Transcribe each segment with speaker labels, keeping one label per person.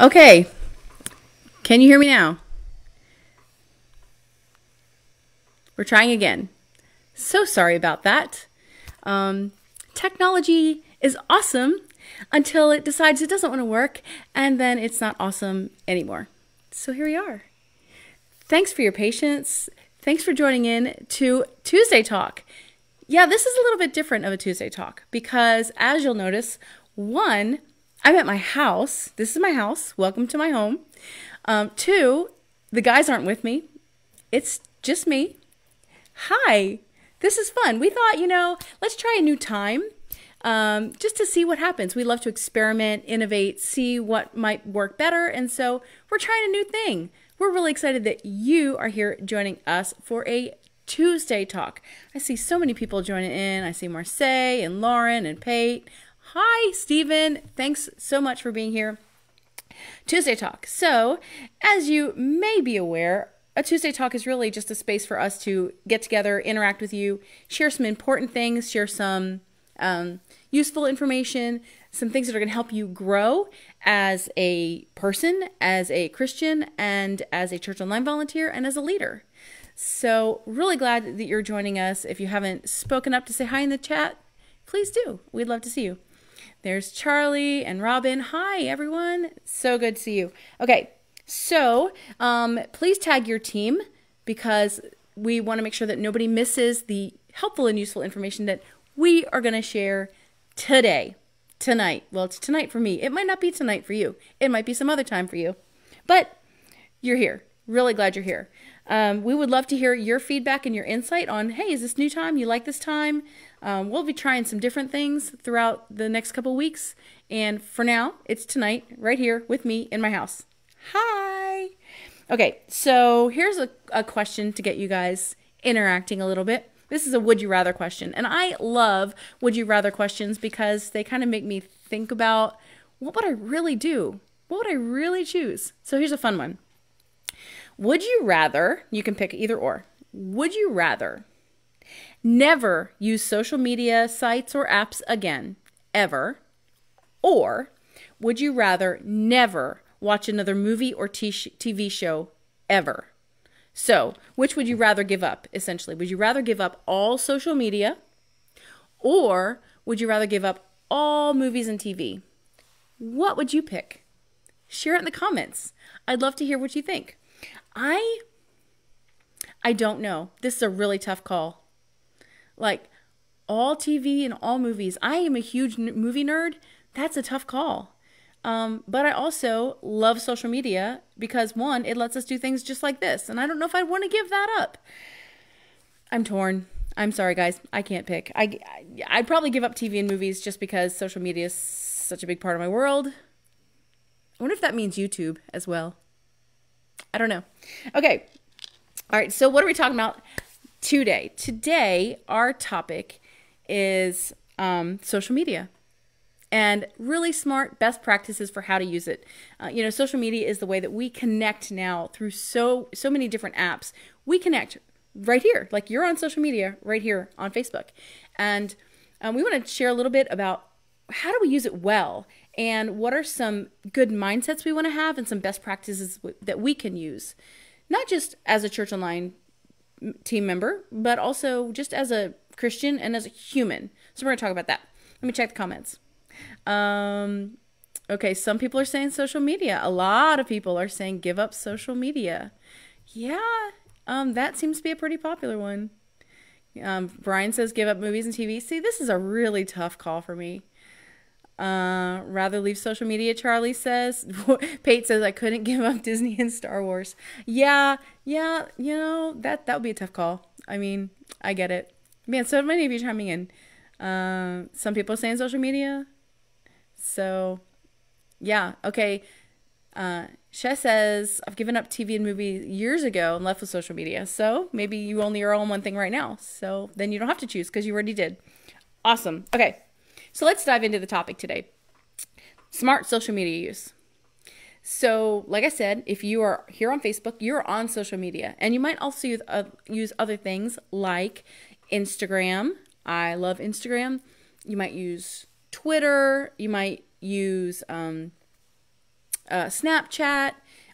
Speaker 1: Okay, can you hear me now? We're trying again. So sorry about that. Technology is awesome until it decides it doesn't want to work, and then it's not awesome anymore. So here we are. Thanks for your patience. Thanks for joining in to Tuesday Talk. Yeah, this is a little bit different of a Tuesday Talk because, as you'll notice, one, I'm at my house. This is my house. Welcome to my home. Two, the guys aren't with me. It's just me. Hi, this is fun. We thought, let's try a new time just to see what happens. We love to experiment, innovate, see what might work better. And so we're trying a new thing. We're really excited that you are here joining us for a Tuesday Talk. I see so many people joining in. I see Marseille and Lauren and Pate. Hi, Stephen. Thanks so much for being here. Tuesday Talk. So, as you may be aware, a Tuesday Talk is really just a space for us to get together, interact with you, share some important things, share some useful information, some things that are going to help you grow as a person, as a Christian, and as a church online volunteer, and as a leader. So really glad that you're joining us. If you haven't spoken up to say hi in the chat, please do. We'd love to see you. There's Charlie and Robin. Hi, everyone. So good to see you. Okay, so please tag your team because we want to make sure that nobody misses the helpful and useful information that we are going to share tonight. Well, it's tonight for me. It might not be tonight for you. It might be some other time for you. But you're here. Really glad you're here. We would love to hear your feedback and your insight on, hey, is this new time? You like this time? We'll be trying some different things throughout the next couple weeks. And for now, it's tonight right here with me in my house. Hi. Okay, so here's a question to get you guys interacting a little bit. This is a would you rather question. And I love would you rather questions because they kind of make me think about what would I really do? What would I really choose? So here's a fun one. Would you rather, you can pick either or, would you rather never use social media sites or apps again, ever, or would you rather never watch another movie or TV show ever? So, which would you rather give up, essentially? Would you rather give up all social media, or would you rather give up all movies and TV? What would you pick? Share it in the comments. I'd love to hear what you think. I don't know. This is a really tough call. Like, all TV and all movies. I am a huge movie nerd. That's a tough call. But I also love social media because, one, it lets us do things just like this. And I don't know if I want to give that up. I'm torn. I'm sorry, guys. I can't pick. I'd probably give up TV and movies just because social media is such a big part of my world. I wonder if that means YouTube as well. I don't know. Okay. All right. So what are we talking about today? Today, our topic is social media. And really smart best practices for how to use it. Social media is the way that we connect now through so many different apps. We connect right here, like you're on social media right here on Facebook. And we want to share a little bit about how do we use it well and what are some good mindsets we want to have and some best practices that we can use, not just as a church online team member, but also just as a Christian and as a human. So we're going to talk about that. Let me check the comments. Okay, some people are saying social media. A lot of people are saying give up social media. Yeah, that seems to be a pretty popular one. Brian says give up movies and TV. See, this is a really tough call for me. Rather leave social media, Charlie says. Pate says I couldn't give up Disney and Star Wars. Yeah, that would be a tough call. I mean, I get it. Man, so many of you chiming in. Some people are saying social media. So, yeah, okay. She says, I've given up TV and movies years ago and left with social media. So maybe you only are on one thing right now. So then you don't have to choose because you already did. Awesome. Okay. So let's dive into the topic today. Smart social media use. So like I said, if you are here on Facebook, you're on social media. And you might also use other things like Instagram. I love Instagram. You might use Twitter. You might use Snapchat.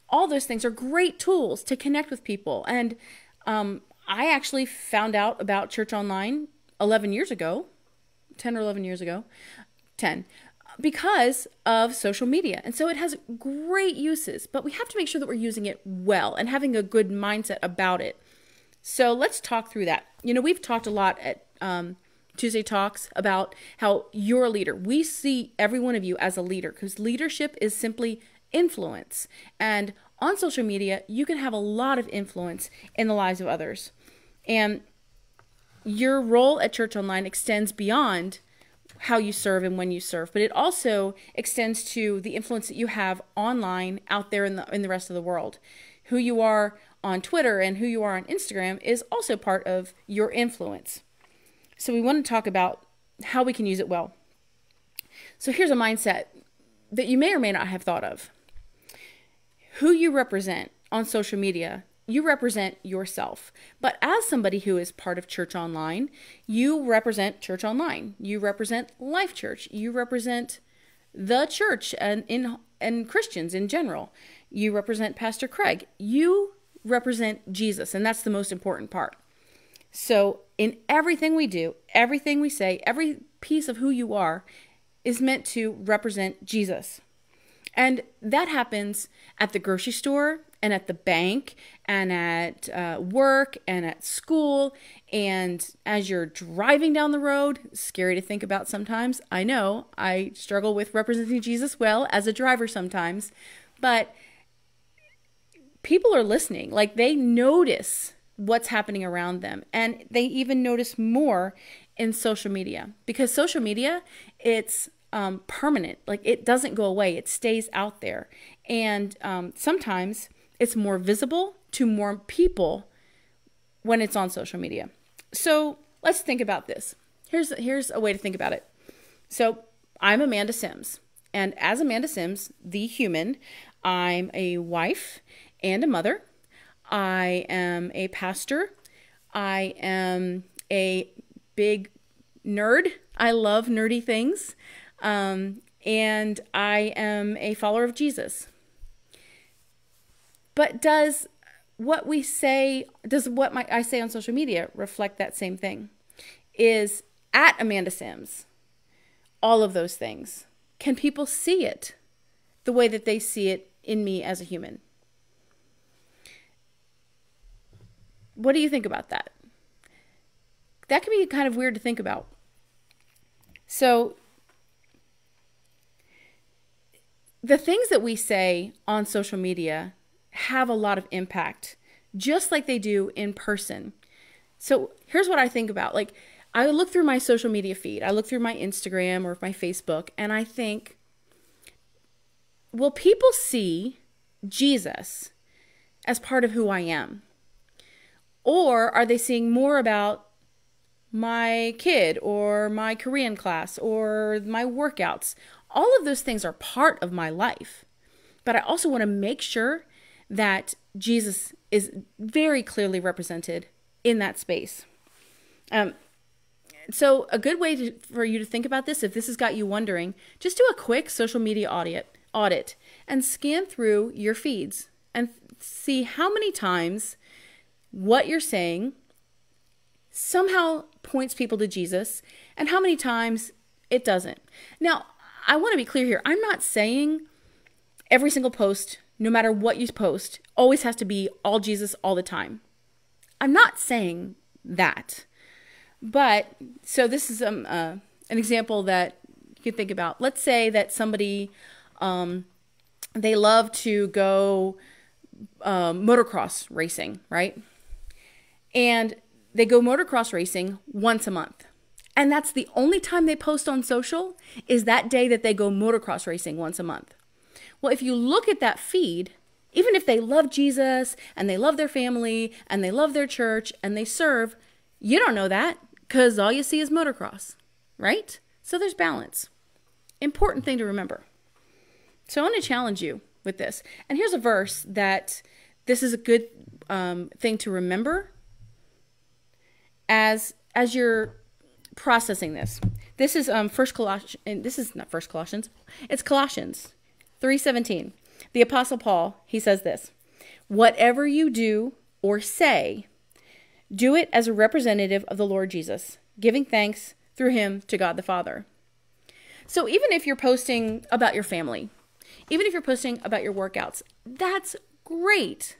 Speaker 1: All those things are great tools to connect with people. And I actually found out about Church Online 11 years ago, 10 or 11 years ago, 10, because of social media. And so it has great uses, but we have to make sure that we're using it well and having a good mindset about it. So let's talk through that. We've talked a lot at Tuesday Talks about how you're a leader. We see every one of you as a leader because leadership is simply influence. And on social media, you can have a lot of influence in the lives of others. And your role at Church Online extends beyond how you serve and when you serve, but it also extends to the influence that you have online out there in the rest of the world. Who you are on Twitter and who you are on Instagram is also part of your influence. So we want to talk about how we can use it well. So here's a mindset that you may or may not have thought of. Who you represent on social media, you represent yourself. But as somebody who is part of Church Online, you represent Church Online. You represent Life.Church. You represent the church and Christians in general. You represent Pastor Craig. You represent Jesus, and that's the most important part. So in everything we do, everything we say, every piece of who you are is meant to represent Jesus. And that happens at the grocery store and at the bank and at work and at school. And as you're driving down the road, scary to think about sometimes. I know I struggle with representing Jesus well as a driver sometimes, but people are listening. Like, they notice what's happening around them. And they even notice more in social media, because social media, it's permanent. Like, it doesn't go away. It stays out there. And sometimes it's more visible to more people when it's on social media. So let's think about this. Here's a way to think about it. So I'm Amanda Sims. And as Amanda Sims, the human, I'm a wife and a mother. I am a pastor. I am a big nerd. I love nerdy things. And I am a follower of Jesus. But does what I say on social media reflect that same thing? Is at Amanda Sims all of those things? Can people see it the way that they see it in me as a human? What do you think about that? That can be kind of weird to think about. So the things that we say on social media have a lot of impact, just like they do in person. So here's what I think about. Like, I look through my social media feed. I look through my Instagram or my Facebook, and I think, will people see Jesus as part of who I am? Or are they seeing more about my kid or my Korean class or my workouts? All of those things are part of my life. But I also want to make sure that Jesus is very clearly represented in that space. So a good way for you to think about this, if this has got you wondering, just do a quick social media audit and scan through your feeds and see how many times what you're saying somehow points people to Jesus and how many times it doesn't. Now, I want to be clear here. I'm not saying every single post, no matter what you post, always has to be all Jesus all the time. I'm not saying that. But, so this is an example that you can think about. Let's say that somebody, they love to go motocross racing, right? And they go motocross racing once a month. And that's the only time they post on social, is that day that they go motocross racing once a month. Well, if you look at that feed, even if they love Jesus and they love their family and they love their church and they serve, you don't know that because all you see is motocross, right? So there's balance. Important thing to remember. So I want to challenge you with this. And here's a verse that this is a good thing to remember as you're processing this. This is It's Colossians 3:17. The Apostle Paul, he says this: whatever you do or say, do it as a representative of the Lord Jesus, giving thanks through him to God the Father. So even if you're posting about your family, even if you're posting about your workouts, that's great.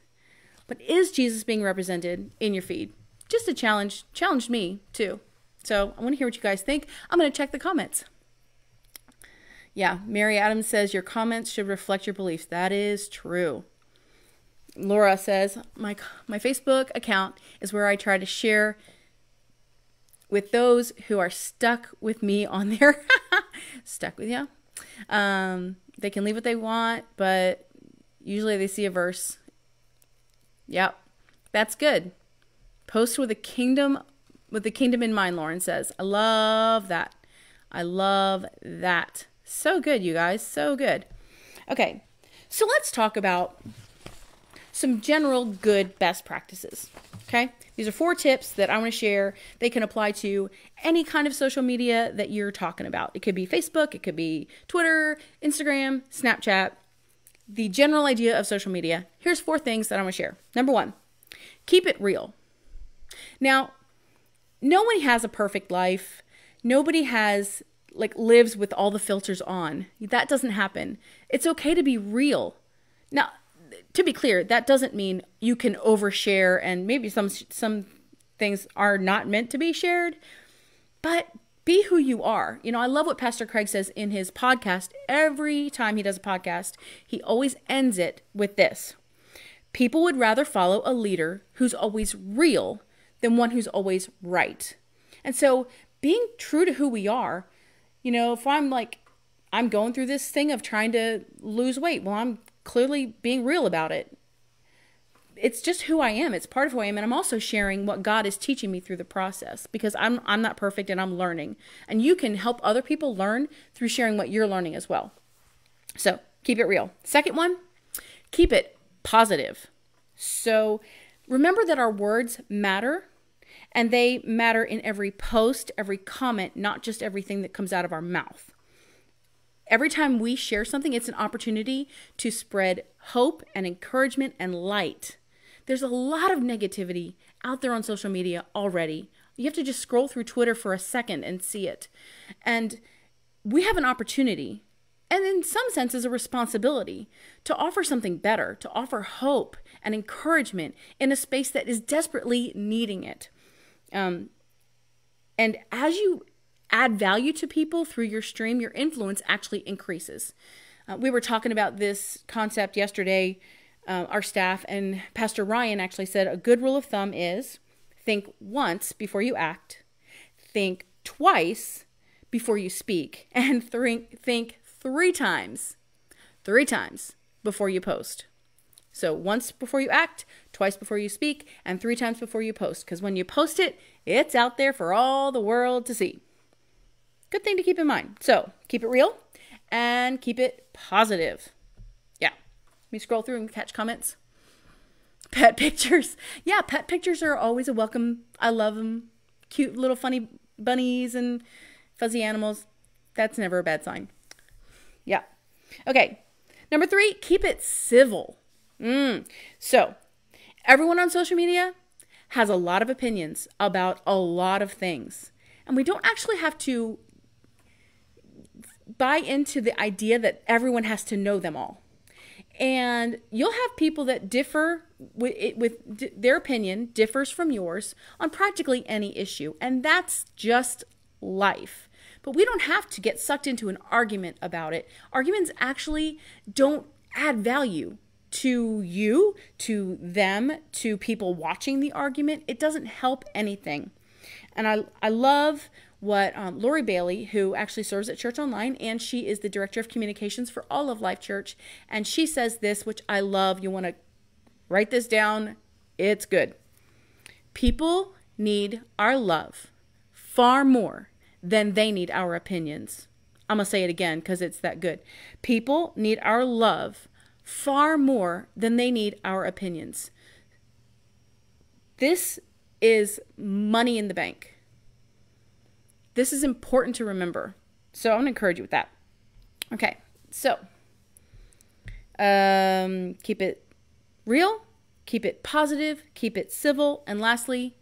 Speaker 1: But is Jesus being represented in your feed? Just a challenged me too. So I want to hear what you guys think. I'm going to check the comments. Yeah, Mary Adams says your comments should reflect your beliefs. That is true. Laura says, my Facebook account is where I try to share with those who are stuck with me on there. Stuck with you. They can leave what they want, but usually they see a verse. Yep, that's good. Post with the kingdom in mind, Lauren says. I love that. I love that. So good, you guys. So good. Okay, so let's talk about some general good best practices. Okay, these are 4 tips that I want to share. They can apply to any kind of social media that you're talking about. It could be Facebook, it could be Twitter, Instagram, Snapchat. The general idea of social media. Here's 4 things that I want to share. Number 1, keep it real. Now, no one has a perfect life. Nobody lives with all the filters on. That doesn't happen. It's okay to be real. Now, to be clear, that doesn't mean you can overshare, and maybe some things are not meant to be shared, but be who you are. I love what Pastor Craig says in his podcast. Every time he does a podcast, he always ends it with this: people would rather follow a leader who's always real than one who's always right. And so being true to who we are, if I'm going through this thing of trying to lose weight, well, I'm clearly being real about it. It's just who I am. It's part of who I am. And I'm also sharing what God is teaching me through the process, because I'm not perfect and I'm learning. And you can help other people learn through sharing what you're learning as well. So keep it real. Second one, keep it positive. So remember that our words matter, and they matter in every post, every comment, not just everything that comes out of our mouth. Every time we share something, it's an opportunity to spread hope and encouragement and light. There's a lot of negativity out there on social media already. You have to just scroll through Twitter for a second and see it. And we have an opportunity, and in some senses a responsibility, to offer something better, to offer hope and encouragement in a space that is desperately needing it. And as you add value to people through your stream, your influence actually increases. We were talking about this concept yesterday, our staff, and Pastor Ryan actually said a good rule of thumb is think once before you act, think twice before you speak, and think 3 times before you post. So once before you act, twice before you speak, and 3 times before you post. Because when you post it, it's out there for all the world to see. Good thing to keep in mind. So keep it real and keep it positive. Yeah. Let me scroll through and catch comments. Pet pictures. Yeah, pet pictures are always a welcome. I love them. Cute little funny bunnies and fuzzy animals. That's never a bad sign. Yeah. Okay. Number 3, keep it civil. So everyone on social media has a lot of opinions about a lot of things. And we don't actually have to buy into the idea that everyone has to know them all. And you'll have people that differ with their opinion differs from yours on practically any issue. And that's just life. But we don't have to get sucked into an argument about it. Arguments actually don't add value to you, to them, to people watching the argument. It doesn't help anything. And I love what Lori Bailey, who actually serves at Church Online, and she is the director of communications for all of Life.Church. And she says this, which I love. You want to write this down. It's good. People need our love far more than they need our opinions. I'm going to say it again because it's that good. People need our love far more than they need our opinions. This is money in the bank. This is important to remember. So I want to encourage you with that. Okay, so Keep it real, keep it positive, keep it civil, and lastly,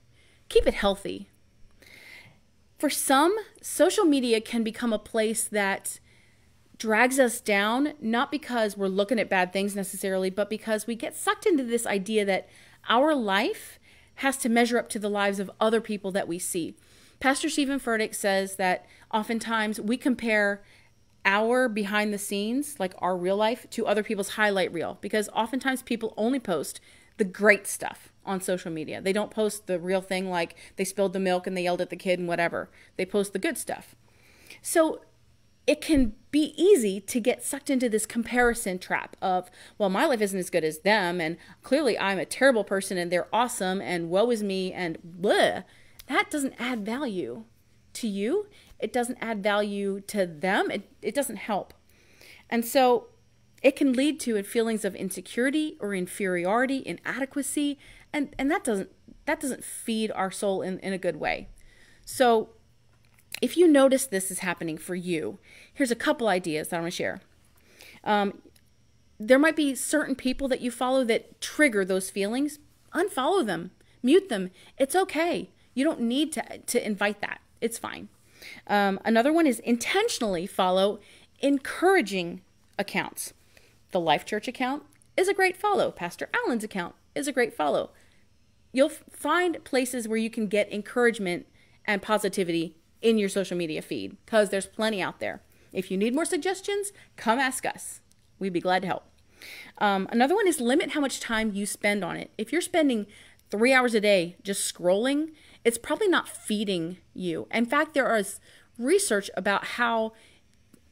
Speaker 1: keep it healthy. For some, social media can become a place that drags us down, not because we're looking at bad things necessarily, but because we get sucked into this idea that our life has to measure up to the lives of other people that we see. Pastor Stephen Furtick says that oftentimes we compare our behind the scenes, like our real life, to other people's highlight reel, because oftentimes people only post the great stuff on social media. They don't post the real thing, like they spilled the milk and they yelled at the kid and whatever. They post the good stuff. So it can be easy to get sucked into this comparison trap of, well, my life isn't as good as them, and clearly I'm a terrible person and they're awesome, and woe is me, and blah. That doesn't add value to you. It doesn't add value to them. It doesn't help. And so it can lead to feelings of insecurity or inferiority, inadequacy, and that doesn't feed our soul in a good way. So if you notice this is happening for you, here's a couple ideas that I want to share. There might be certain people that you follow that trigger those feelings. Unfollow them, mute them. It's okay. You don't need to invite that. It's fine. Another one is intentionally follow encouraging accounts. The Life.Church account is a great follow. Pastor Allen's account is a great follow. You'll find places where you can get encouragement and positivity in your social media feed, because there's plenty out there. If you need more suggestions, come ask us. We'd be glad to help. Another one is limit how much time you spend on it. If you're spending 3 hours a day just scrolling, it's probably not feeding you. In fact, there is research about how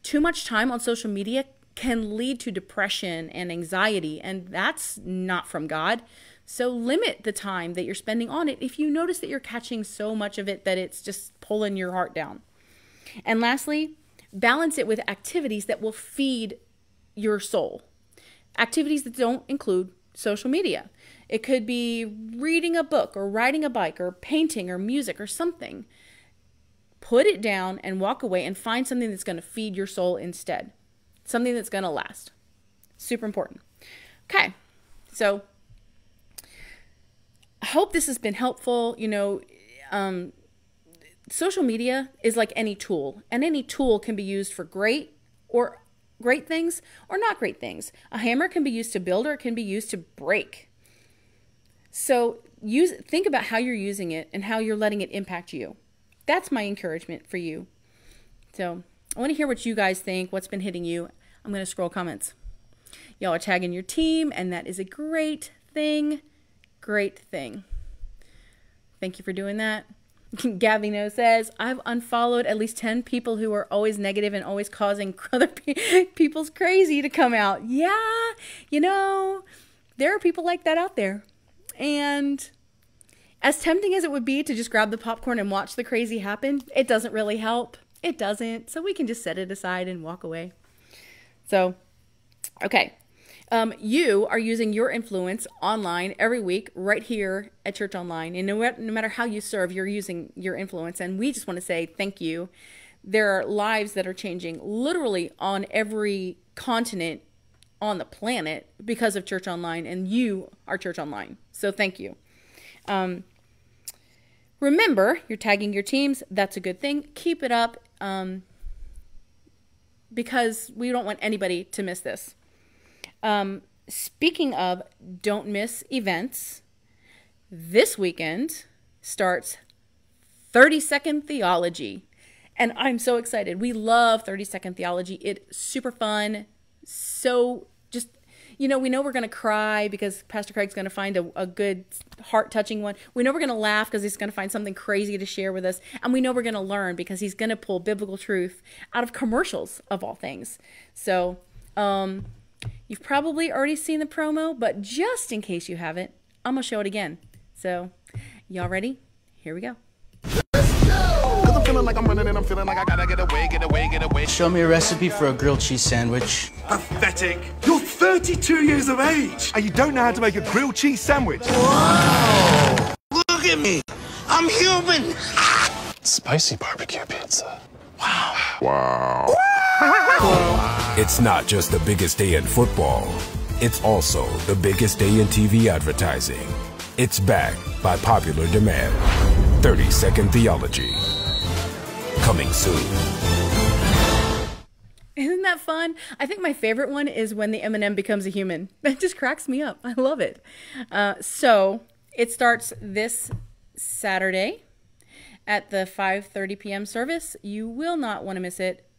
Speaker 1: too much time on social media can lead to depression and anxiety, and that's not from God. So limit the time that you're spending on it if you notice that you're catching so much of it that it's just pulling your heart down. And lastly, balance it with activities that will feed your soul. Activities that don't include social media. It could be reading a book or riding a bike or painting or music or something. Put it down and walk away and find something that's going to feed your soul instead. Something that's going to last. Super important. Okay, so I hope this has been helpful. Social media is like any tool, and any tool can be used for great things or not great things. A hammer can be used to build, or it can be used to break. So think about how you're using it and how you're letting it impact you. That's my encouragement for you. So I want to hear what you guys think, what's been hitting you. I'm going to scroll comments. Y'all are tagging your team, and that is a great thing. Great thing. Thank you for doing that. Gavino says, I've unfollowed at least 10 people who are always negative and always causing other people's crazy to come out. Yeah, there are people like that out there. And as tempting as it would be to just grab the popcorn and watch the crazy happen, it doesn't really help. It doesn't. So we can just set it aside and walk away. So, okay. You are using your influence online every week right here at Church Online. And no matter how you serve, you're using your influence. And we just want to say thank you. There are lives that are changing literally on every continent on the planet because of Church Online. And you are Church Online. So thank you. Remember, you're tagging your teams. That's a good thing. Keep it up because we don't want anybody to miss this. Speaking of don't miss events, this weekend starts 30-second theology. And I'm so excited. We love 30-second theology. It's super fun. So just, we know we're going to cry because Pastor Craig's going to find a good heart-touching one. We know we're going to laugh because he's going to find something crazy to share with us. And we know we're going to learn because he's going to pull biblical truth out of commercials of all things. So, you've probably already seen the promo, but just in case you haven't, I'm going to show it again. So, y'all ready? Here we go.
Speaker 2: Cause I'm feeling like I'm running and I'm feeling like I gotta get away.
Speaker 3: Show me a recipe for a grilled cheese sandwich.
Speaker 2: Pathetic. You're 32 years of age and you don't know how to make a grilled cheese sandwich.
Speaker 3: Whoa! Look at me. I'm human.
Speaker 4: Spicy barbecue pizza.
Speaker 3: Wow.
Speaker 2: Wow.
Speaker 4: It's not just the biggest day in football. It's also the biggest day in TV advertising. It's back by popular demand. 30-Second Theology. Coming soon.
Speaker 1: Isn't that fun? I think my favorite one is when the M&M becomes a human. That just cracks me up. I love it. So it starts this Saturday at the 5:30 p.m. service. You will not want to miss it.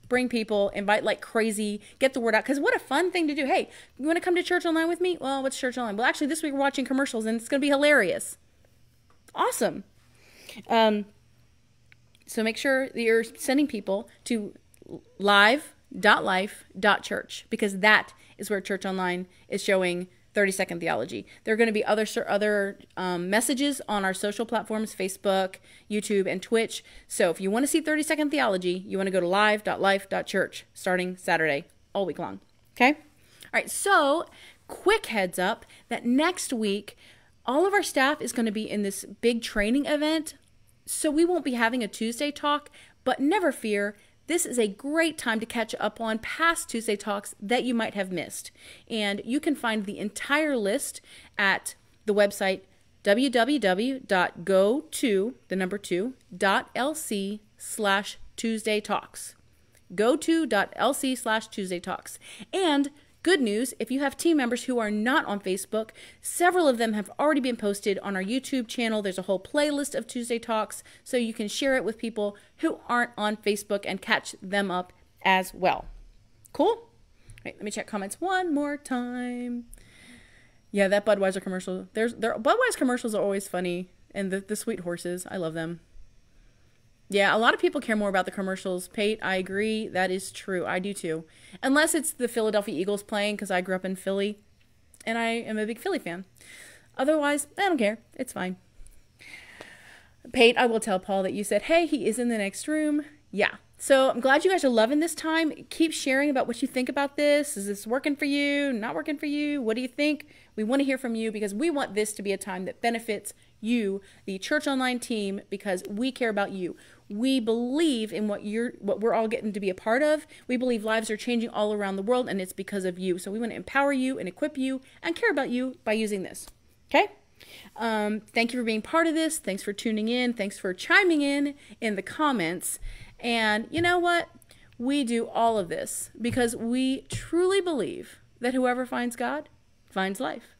Speaker 1: Bring people, invite like crazy, get the word out. Because what a fun thing to do. Hey, you want to come to church online with me? Well, what's church online? Well, actually, this week we're watching commercials, and it's going to be hilarious. Awesome. So make sure that you're sending people to live.life.church, because that is where Church Online is showing 30-Second Theology. There are going to be other messages on our social platforms, Facebook, YouTube, and Twitch. So if you want to see 30-Second Theology, you want to go to live.life.church starting Saturday, all week long. Okay? All right, so quick heads up that next week, all of our staff is going to be in this big training event. So we won't be having a Tuesday talk, but never fear. This is a great time to catch up on past Tuesday talks that you might have missed. And you can find the entire list at the website www.go2.lc/Tuesday Talks. Go2.lc/Tuesday Talks. And good news, if you have team members who are not on Facebook, several of them have already been posted on our YouTube channel. There's a whole playlist of Tuesday Talks, so you can share it with people who aren't on Facebook and catch them up as well. Cool? All right, let me check comments one more time. Yeah, that Budweiser commercial. Budweiser commercials are always funny, and the sweet horses, I love them. Yeah, a lot of people care more about the commercials. Pate, I agree. That is true. I do too. Unless it's the Philadelphia Eagles playing, because I grew up in Philly, and I am a big Philly fan. Otherwise, I don't care. It's fine. Pate, I will tell Paul that you said, hey, he is in the next room. Yeah. So I'm glad you guys are loving this time. Keep sharing about what you think about this. Is this working for you? Not working for you? What do you think? We want to hear from you, because we want this to be a time that benefits you, the Church Online team, because we care about you. We believe in what we're all getting to be a part of. We believe lives are changing all around the world, and it's because of you. So we want to empower you and equip you and care about you by using this. Okay? Thank you for being part of this. Thanks for tuning in. Thanks for chiming in the comments. And you know what? We do all of this because we truly believe that whoever finds God finds life.